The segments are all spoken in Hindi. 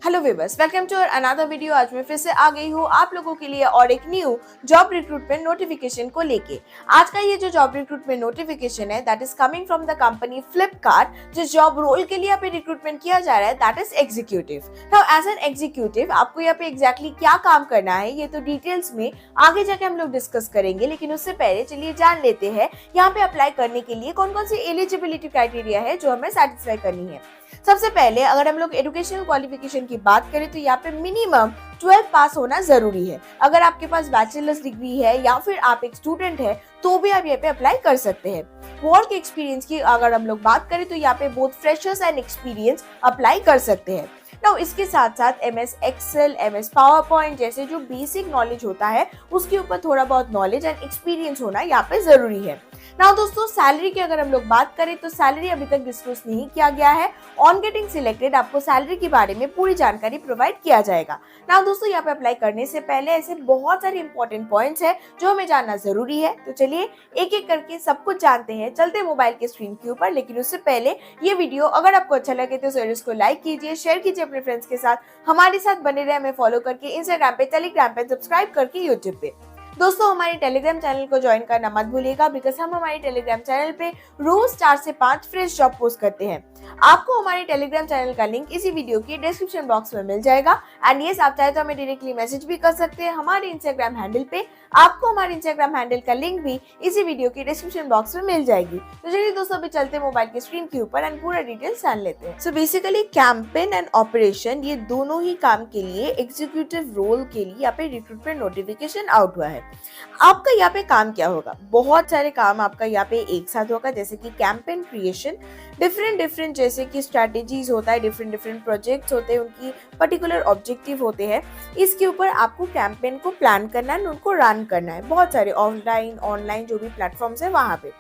Hello viewers, welcome to another video. आज मैं फिर से आ गई हूँ आप लोगों के लिए और एक न्यू जॉब रिक्रूटमेंट नोटिफिकेशन को लेके। आज का ये जो जॉब रिक्रूटमेंट नोटिफिकेशन है that is coming from the company Flipkart. जिस जॉब रोल के लिए यहाँ पे रिक्रूटमेंट किया जा रहा है that is executive. Now as an executive आपको यहाँ पे एग्जैक्टली क्या काम करना है ये तो डिटेल्स में आगे जाके हम लोग डिस्कस करेंगे, लेकिन उससे पहले चलिए जान लेते हैं यहाँ पे अप्लाई करने के लिए कौन कौन सी एलिजिबिलिटी क्राइटेरिया है जो हमें सेटिस्फाई करनी है। सबसे पहले अगर हम लोग एजुकेशनल क्वालिफिकेशन की बात करें तो यहाँ पे मिनिमम 12 पास होना जरूरी है। अगर आपके पास बैचलर्स डिग्री है या फिर आप एक स्टूडेंट है तो भी आप यहाँ पे अप्लाई कर सकते हैं। वर्क एक्सपीरियंस की अगर हम लोग बात करें तो यहाँ पे both freshers and experience apply कर सकते हैं। नाउ इसके साथ साथ MS excel, MS power point जैसे जो बेसिक नॉलेज होता है उसके ऊपर थोड़ा बहुत नॉलेज एंड एक्सपीरियंस होना यहाँ पे जरूरी है। नाउ दोस्तों, सैलरी की अगर हम लोग बात करें तो सैलरी अभी तक डिस्क्लोज नहीं किया गया है। ऑन गेटिंग सिलेक्टेड आपको सैलरी के बारे में पूरी जानकारी प्रोवाइड किया जाएगा। नाउ दोस्तों, यहाँ पे अप्लाई करने से पहले ऐसे बहुत सारे इंपॉर्टेंट पॉइंट्स है जो हमें जानना जरूरी है। तो चलिए एक एक करके सब कुछ जानते हैं, चलते मोबाइल के स्क्रीन के ऊपर। लेकिन उससे पहले ये वीडियो अगर आपको अच्छा लगे तो जरूर इसको लाइक कीजिए, शेयर कीजिए अपने फ्रेंड्स के साथ। हमारे साथ बने रहे, हमें फॉलो करके इंस्टाग्राम पे, टेलीग्राम पे, सब्सक्राइब करके यूट्यूब पे। दोस्तों, हमारे टेलीग्राम चैनल को ज्वाइन करना मत भूलिएगा बिकॉज हम हमारे टेलीग्राम चैनल पे रोज 4 से 5 फ्रेश जॉब पोस्ट करते हैं। आपको हमारे टेलीग्राम चैनल का लिंक इसी वीडियो की डिस्क्रिप्शन बॉक्स में मिल जाएगा। एंड यस, आप चाहे तो हमें डायरेक्टली मैसेज भी कर सकते हैं हमारे इंस्टाग्राम हैंडल पे। आपको हमारे इंस्टाग्राम हैंडल का लिंक भी इसी वीडियो की डिस्क्रिप्शन बॉक्स में मिल जाएगी। तो चलिए दोस्तों, अभी चलते मोबाइल की स्क्रीन के ऊपर एंड पूरा डिटेल्स जान लेते हैं। So basically campaign and operation ये दोनों ही काम के लिए एग्जीक्यूटिव रोल के लिए यहाँ पे रिक्रूटमेंट नोटिफिकेशन आउट हुआ है। आपका यहाँ पे काम क्या होगा? बहुत सारे काम आपका यहाँ पे एक साथ होगा, जैसे कि कैंपेन क्रिएशन, डिफरेंट जैसे कि स्ट्रैटेजीज होता है, डिफरेंट प्रोजेक्ट्स होते हैं, उनकी पर्टिकुलर ऑब्जेक्टिव होते हैं। इसके ऊपर आपको कैंपेन को प्लान करना है, उनको रन करना है, बहुत सारे ऑफलाइन ऑनलाइन जो भी प्लेटफॉर्म्स है वहाँ पे।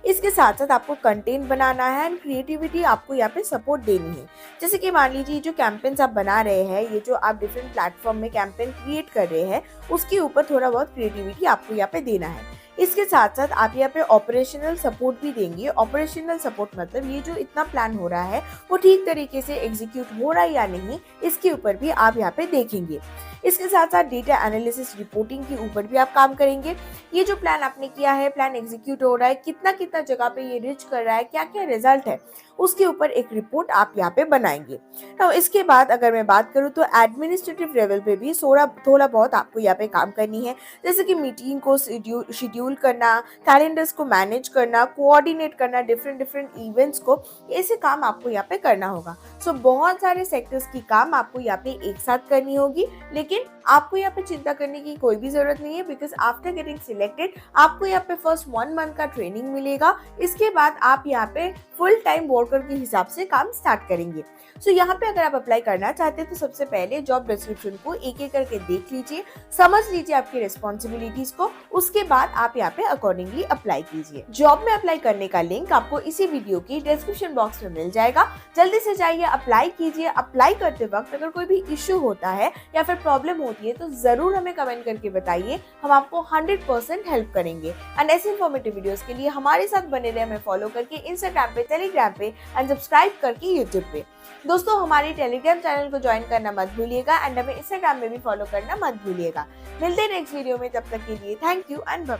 इसके साथ साथ आपको कंटेंट बनाना है एंड क्रिएटिविटी आपको यहाँ पे सपोर्ट देनी है। जैसे कि मान लीजिए जो कैंपेन्स आप बना रहे हैं, ये जो आप डिफरेंट प्लेटफॉर्म में कैंपेन क्रिएट कर रहे हैं उसके ऊपर थोड़ा बहुत क्रिएटिविटी आपको यहाँ पे देना है। इसके साथ साथ आप यहाँ पे ऑपरेशनल सपोर्ट भी देंगे। ऑपरेशनल सपोर्ट मतलब ये जो इतना प्लान हो रहा है वो ठीक तरीके से एग्जीक्यूट हो रहा है या नहीं, इसके ऊपर भी आप यहाँ पे देखेंगे। इसके साथ साथ डेटा एनालिसिस रिपोर्टिंग के ऊपर भी आप काम करेंगे। ये जो प्लान आपने किया है, प्लान एग्जीक्यूट हो रहा है, कितना जगह पे ये रीच कर रहा है, क्या क्या रिजल्ट है, उसके ऊपर एक रिपोर्ट आप यहाँ पे बनाएंगे। तो इसके बाद अगर मैं बात करूँ तो एडमिनिस्ट्रेटिव लेवल पे भी थोड़ा बहुत आपको यहाँ पे काम करनी है, जैसे कि मीटिंग को शेड्यूल करना, कैलेंडर्स को मैनेज करना, कोऑर्डिनेट करना, डिफरेंट इवेंट्स को, ऐसे काम आपको यहाँ पे करना होगा। सो बहुत सारे सेक्टर्स की काम आपको यहाँ पे एक साथ करनी होगी, लेकिन आपको यहाँ पे चिंता करने की कोई भी जरूरत नहीं है बिकॉज आफ्टर गेटिंग सिलेक्टेड आपको यहाँ पे फर्स्ट 1 मंथ का ट्रेनिंग मिलेगा। इसके बाद आप यहाँ पे फुल टाइम वर्कर के हिसाब से काम स्टार्ट करेंगे। सो यहाँ पे अगर आप अप्लाई करना चाहते हैं तो सबसे पहले जॉब डिस्क्रिप्शन को एक एक करके देख लीजिए, समझ लीजिए आपकी रिस्पॉन्सिबिलिटीज को, उसके बाद आप यहाँ पे अकॉर्डिंगली अप्लाई कीजिए। जॉब में अप्लाई करने का लिंक आपको इसी वीडियो की डिस्क्रिप्शन बॉक्स में मिल जाएगा। जल्दी से जाइए, अप्लाई कीजिए। अप्लाई करते वक्त अगर कोई भी इश्यू होता है या फिर प्रॉब्लम होती है तो जरूर हमें कमेंट करके बताइए, हम आपको 100% हेल्प करेंगे। एंड ऐसे इन्फॉर्मेटिव वीडियोस के लिए हमारे साथ बने रहे, हमें फॉलो करके इंस्टाग्राम पे, टेलीग्राम पे एंड सब्सक्राइब करके यूट्यूब पे। दोस्तों, हमारे टेलीग्राम चैनल को ज्वाइन करना मत भूलिएगा एंड हमें इंस्टाग्राम में भी फॉलो करना मत भूलिएगा। मिलते हैं नेक्स्ट वीडियो में, तब तक के लिए थैंक यू एंड बाय।